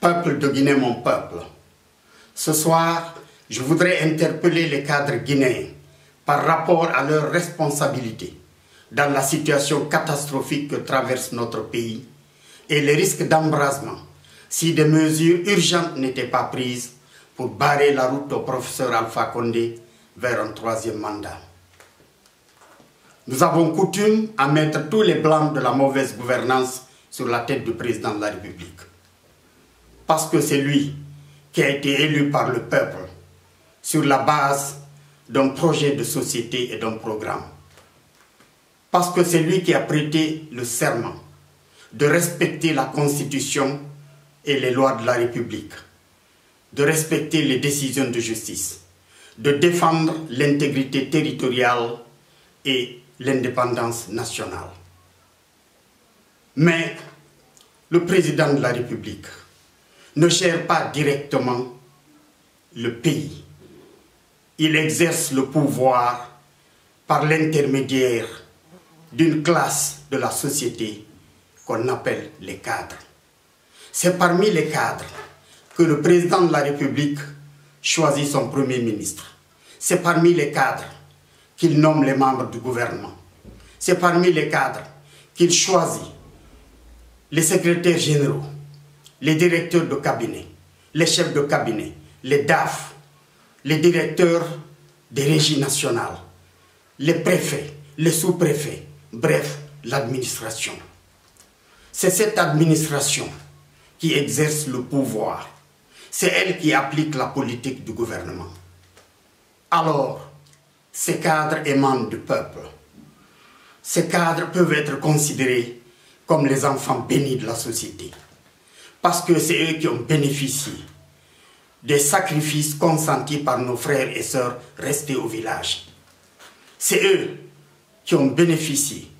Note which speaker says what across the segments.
Speaker 1: Peuple de Guinée, mon peuple. Ce soir, je voudrais interpeller les cadres guinéens par rapport à leurs responsabilités dans la situation catastrophique que traverse notre pays et les risques d'embrasement si des mesures urgentes n'étaient pas prises pour barrer la route au professeur Alpha Condé vers un troisième mandat. Nous avons coutume à mettre tous les blâmes de la mauvaise gouvernance sur la tête du président de la République. Parce que c'est lui qui a été élu par le peuple sur la base d'un projet de société et d'un programme. Parce que c'est lui qui a prêté le serment de respecter la Constitution et les lois de la République, de respecter les décisions de justice, de défendre l'intégrité territoriale et l'indépendance nationale. Mais le président de la République ne gère pas directement le pays. Il exerce le pouvoir par l'intermédiaire d'une classe de la société qu'on appelle les cadres. C'est parmi les cadres que le président de la République choisit son premier ministre. C'est parmi les cadres qu'il nomme les membres du gouvernement. C'est parmi les cadres qu'il choisit les secrétaires généraux, les directeurs de cabinet, les chefs de cabinet, les DAF, les directeurs des régies nationales, les préfets, les sous-préfets, bref, l'administration. C'est cette administration qui exerce le pouvoir. C'est elle qui applique la politique du gouvernement. Alors, ces cadres émanent du peuple. Ces cadres peuvent être considérés comme les enfants bénis de la société. Parce que c'est eux qui ont bénéficié des sacrifices consentis par nos frères et sœurs restés au village. C'est eux qui ont bénéficié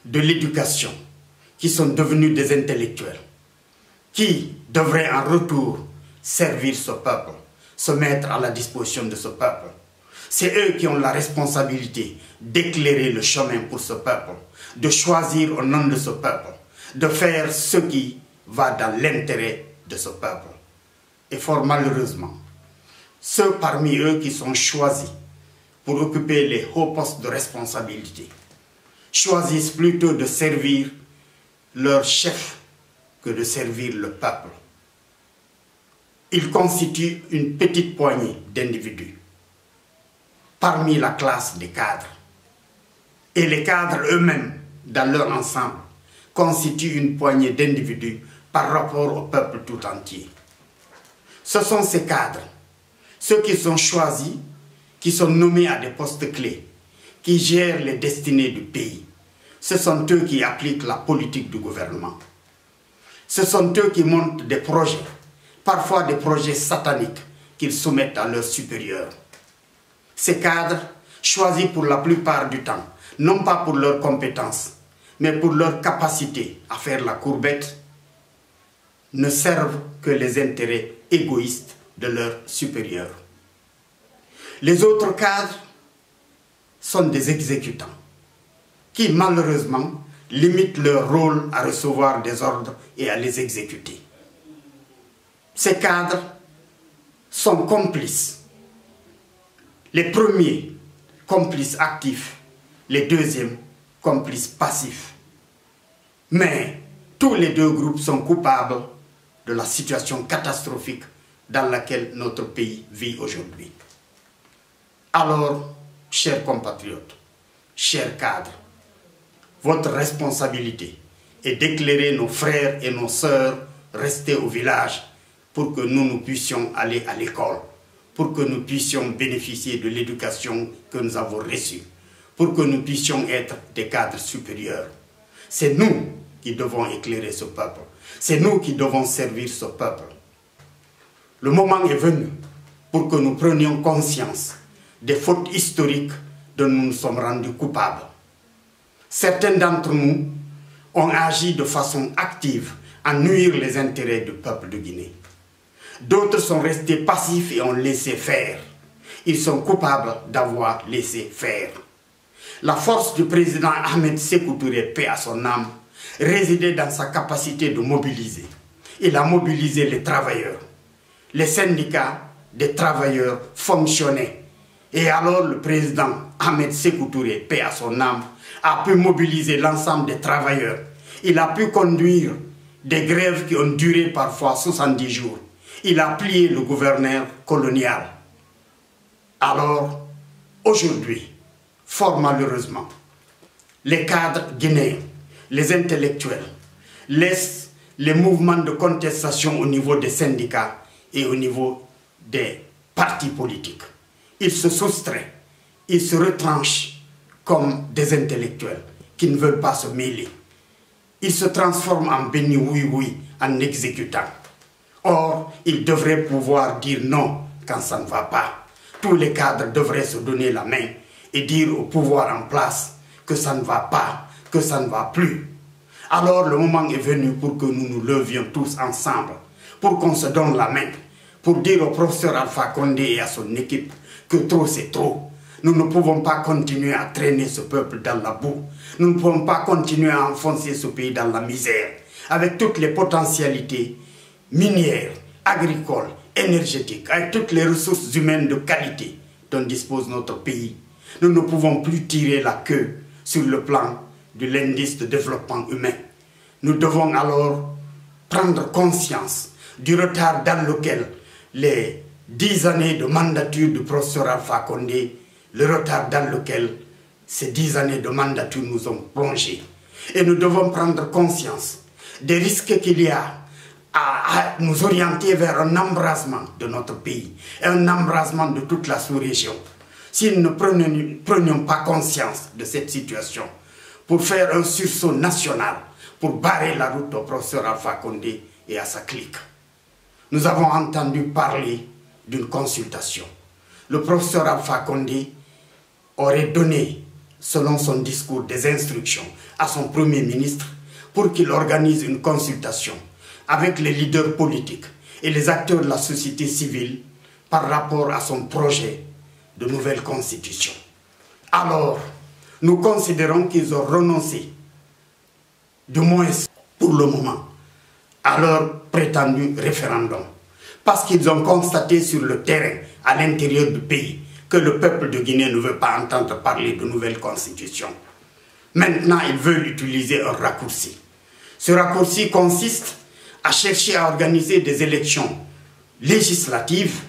Speaker 1: de l'éducation, qui sont devenus des intellectuels, qui devraient en retour servir ce peuple, se mettre à la disposition de ce peuple. C'est eux qui ont la responsabilité d'éclairer le chemin pour ce peuple, de choisir au nom de ce peuple, de faire ce qui va dans l'intérêt de ce peuple. Et fort malheureusement, ceux parmi eux qui sont choisis pour occuper les hauts postes de responsabilité choisissent plutôt de servir leur chef que de servir le peuple. Ils constituent une petite poignée d'individus parmi la classe des cadres. Et les cadres eux-mêmes, dans leur ensemble, constituent une poignée d'individus par rapport au peuple tout entier. Ce sont ces cadres, ceux qui sont choisis, qui sont nommés à des postes clés, qui gèrent les destinées du pays. Ce sont eux qui appliquent la politique du gouvernement. Ce sont eux qui montent des projets, parfois des projets sataniques, qu'ils soumettent à leurs supérieurs. Ces cadres, choisis pour la plupart du temps, non pas pour leurs compétences, mais pour leur capacité à faire la courbette, ne servent que les intérêts égoïstes de leurs supérieurs. Les autres cadres sont des exécutants qui, malheureusement, limitent leur rôle à recevoir des ordres et à les exécuter. Ces cadres sont complices. Les premiers, complices actifs, les deuxièmes, complices passifs. Mais tous les deux groupes sont coupables de la situation catastrophique dans laquelle notre pays vit aujourd'hui. Alors, chers compatriotes, chers cadres, votre responsabilité est d'éclairer nos frères et nos sœurs restés au village pour que nous puissions aller à l'école, pour que nous puissions bénéficier de l'éducation que nous avons reçue, pour que nous puissions être des cadres supérieurs. C'est nous qui devons éclairer ce peuple. C'est nous qui devons servir ce peuple. Le moment est venu pour que nous prenions conscience des fautes historiques dont nous nous sommes rendus coupables. Certains d'entre nous ont agi de façon active à nuire les intérêts du peuple de Guinée. D'autres sont restés passifs et ont laissé faire. Ils sont coupables d'avoir laissé faire. La force du président Ahmed Sékou Touré, paix à son âme, résidait dans sa capacité de mobiliser. il a mobilisé les travailleurs. Les syndicats des travailleurs fonctionnaient. Et alors le président Ahmed Sékou Touré, paix à son âme, a pu mobiliser l'ensemble des travailleurs. Il a pu conduire des grèves qui ont duré parfois 70 jours. Il a plié le gouverneur colonial. Alors, aujourd'hui, fort malheureusement, les cadres guinéens, les intellectuels, laissent les mouvements de contestation au niveau des syndicats et au niveau des partis politiques. Ils se soustraient, ils se retranchent comme des intellectuels qui ne veulent pas se mêler. Ils se transforment en béni oui-oui en exécutants. Or, ils devraient pouvoir dire non quand ça ne va pas. Tous les cadres devraient se donner la main et dire au pouvoir en place que ça ne va pas, que ça ne va plus. Alors le moment est venu pour que nous nous levions tous ensemble, pour qu'on se donne la main, pour dire au professeur Alpha Condé et à son équipe que trop c'est trop. Nous ne pouvons pas continuer à traîner ce peuple dans la boue. Nous ne pouvons pas continuer à enfoncer ce pays dans la misère, avec toutes les potentialités minières, agricoles, énergétiques, avec toutes les ressources humaines de qualité dont dispose notre pays. Nous ne pouvons plus tirer la queue sur le plan de l'indice de développement humain. Nous devons alors prendre conscience du retard dans lequel les 10 années de mandature du professeur Alpha Condé, le retard dans lequel ces 10 années de mandature nous ont plongé. Et nous devons prendre conscience des risques qu'il y a à nous orienter vers un embrasement de notre pays, et un embrasement de toute la sous-région. Si nous ne prenions pas conscience de cette situation, pour faire un sursaut national, pour barrer la route au professeur Alpha Condé et à sa clique. Nous avons entendu parler d'une consultation. Le professeur Alpha Condé aurait donné, selon son discours, des instructions à son premier ministre pour qu'il organise une consultation avec les leaders politiques et les acteurs de la société civile par rapport à son projet de nouvelle constitution. Alors, nous considérons qu'ils ont renoncé, du moins pour le moment, à leur prétendu référendum. Parce qu'ils ont constaté sur le terrain, à l'intérieur du pays, que le peuple de Guinée ne veut pas entendre parler de nouvelle constitution. Maintenant, ils veulent utiliser un raccourci. Ce raccourci consiste à chercher à organiser des élections législatives,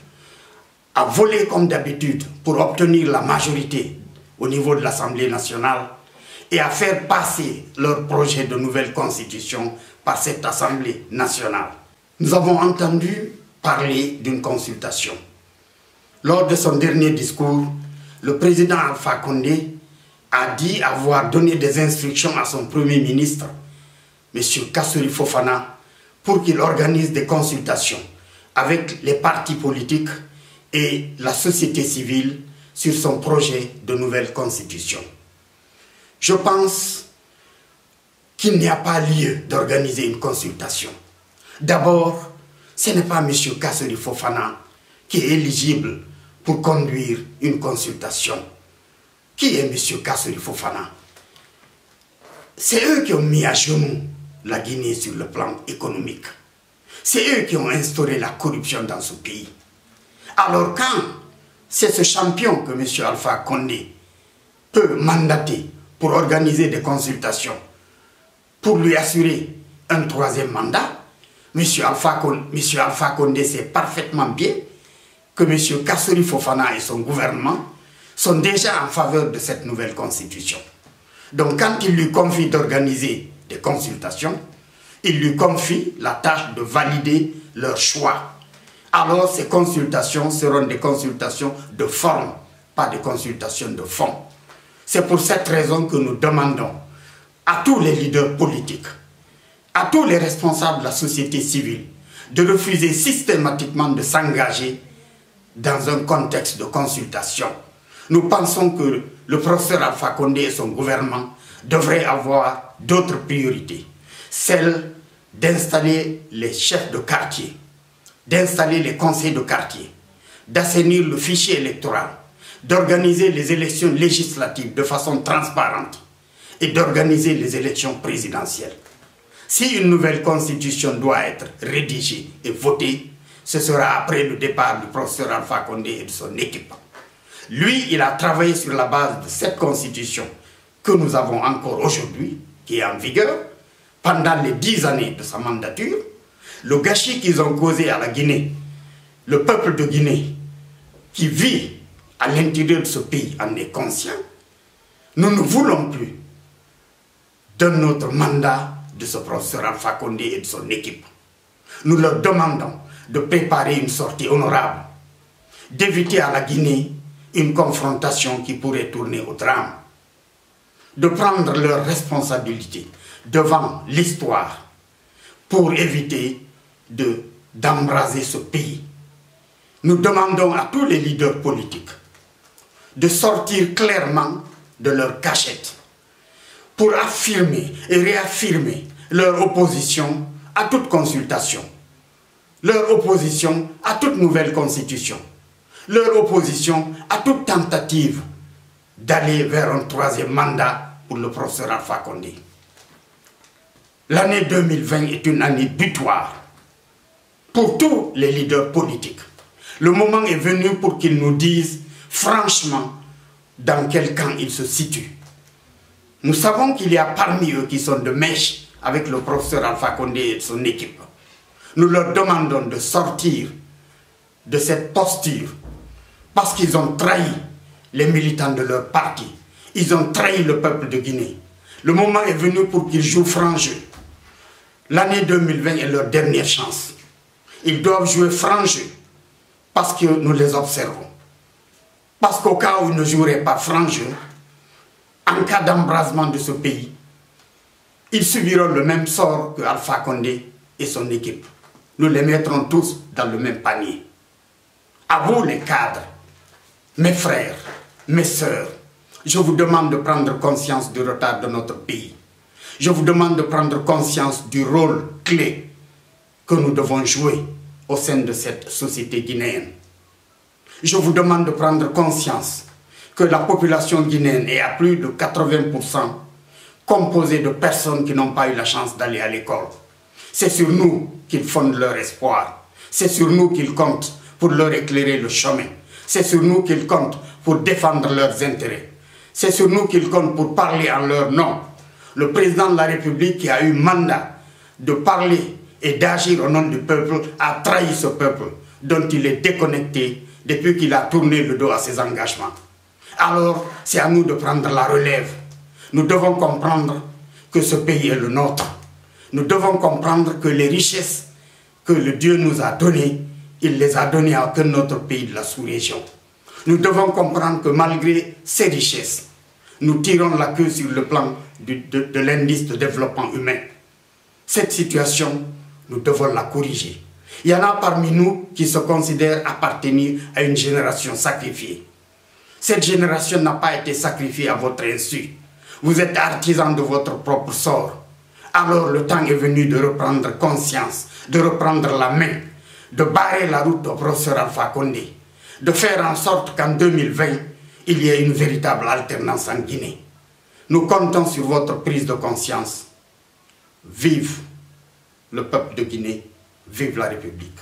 Speaker 1: à voler comme d'habitude pour obtenir la majorité au niveau de l'Assemblée nationale et à faire passer leur projet de nouvelle constitution par cette Assemblée nationale. Nous avons entendu parler d'une consultation. Lors de son dernier discours, le président Alpha Condé a dit avoir donné des instructions à son premier ministre, M. Kassory Fofana, pour qu'il organise des consultations avec les partis politiques et la société civile sur son projet de nouvelle constitution. Je pense qu'il n'y a pas lieu d'organiser une consultation. D'abord, ce n'est pas M. Kassory Fofana qui est éligible pour conduire une consultation. Qui est M. Kassory Fofana? C'est eux qui ont mis à genoux la Guinée sur le plan économique. C'est eux qui ont instauré la corruption dans ce pays. Alors quand c'est ce champion que M. Alpha Condé peut mandater pour organiser des consultations, pour lui assurer un troisième mandat, M. Alpha Condé sait parfaitement bien que M. Kassory Fofana et son gouvernement sont déjà en faveur de cette nouvelle constitution. Donc quand il lui confie d'organiser des consultations, il lui confie la tâche de valider leur choix. Alors ces consultations seront des consultations de forme, pas des consultations de fond. C'est pour cette raison que nous demandons à tous les leaders politiques, à tous les responsables de la société civile, de refuser systématiquement de s'engager dans un contexte de consultation. Nous pensons que le professeur Alpha Condé et son gouvernement devraient avoir d'autres priorités. Celle d'installer les chefs de quartier, d'installer les conseils de quartier, d'assainir le fichier électoral, d'organiser les élections législatives de façon transparente et d'organiser les élections présidentielles. Si une nouvelle constitution doit être rédigée et votée, ce sera après le départ du professeur Alpha Condé et de son équipe. Lui, il a travaillé sur la base de cette constitution que nous avons encore aujourd'hui, qui est en vigueur, pendant les 10 années de sa mandature. Le gâchis qu'ils ont causé à la Guinée, le peuple de Guinée, qui vit à l'intérieur de ce pays en est conscient. Nous ne voulons plus d'un autre mandat de ce professeur Alpha Condé et de son équipe. Nous leur demandons de préparer une sortie honorable, d'éviter à la Guinée une confrontation qui pourrait tourner au drame, de prendre leurs responsabilités devant l'histoire pour éviter d'embraser ce pays. Nous demandons à tous les leaders politiques de sortir clairement de leur cachette pour affirmer et réaffirmer leur opposition à toute consultation, leur opposition à toute nouvelle constitution, leur opposition à toute tentative d'aller vers un troisième mandat pour le professeur Alpha Condé. L'année 2020 est une année butoir pour tous les leaders politiques. Le moment est venu pour qu'ils nous disent franchement dans quel camp ils se situent. Nous savons qu'il y a parmi eux qui sont de mèche avec le professeur Alpha Condé et son équipe. Nous leur demandons de sortir de cette posture parce qu'ils ont trahi les militants de leur parti. Ils ont trahi le peuple de Guinée. Le moment est venu pour qu'ils jouent franc jeu. L'année 2020 est leur dernière chance. Ils doivent jouer franc jeu parce que nous les observons. Parce qu'au cas où ils ne joueraient pas franc jeu, en cas d'embrasement de ce pays, ils subiront le même sort que Alpha Condé et son équipe. Nous les mettrons tous dans le même panier. À vous les cadres, mes frères, mes sœurs, je vous demande de prendre conscience du retard de notre pays. Je vous demande de prendre conscience du rôle clé que nous devons jouer au sein de cette société guinéenne. Je vous demande de prendre conscience que la population guinéenne est à plus de 80% composée de personnes qui n'ont pas eu la chance d'aller à l'école. C'est sur nous qu'ils fondent leur espoir. C'est sur nous qu'ils comptent pour leur éclairer le chemin. C'est sur nous qu'ils comptent pour défendre leurs intérêts. C'est sur nous qu'ils comptent pour parler en leur nom. Le président de la République qui a eu mandat de parler et d'agir au nom du peuple a trahi ce peuple dont il est déconnecté depuis qu'il a tourné le dos à ses engagements. Alors, c'est à nous de prendre la relève. Nous devons comprendre que ce pays est le nôtre. Nous devons comprendre que les richesses que le Dieu nous a données, il les a données à aucun autre pays de la sous-région. Nous devons comprendre que malgré ces richesses, nous tirons la queue sur le plan de l'indice de développement humain. Cette situation, nous devons la corriger. Il y en a parmi nous qui se considèrent appartenir à une génération sacrifiée. Cette génération n'a pas été sacrifiée à votre insu. Vous êtes artisans de votre propre sort. Alors le temps est venu de reprendre conscience, de reprendre la main, de barrer la route au professeur Alpha Condé, de faire en sorte qu'en 2020, il y ait une véritable alternance en Guinée. Nous comptons sur votre prise de conscience. Vive le peuple de Guinée, vive la République.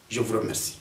Speaker 1: Je vous remercie.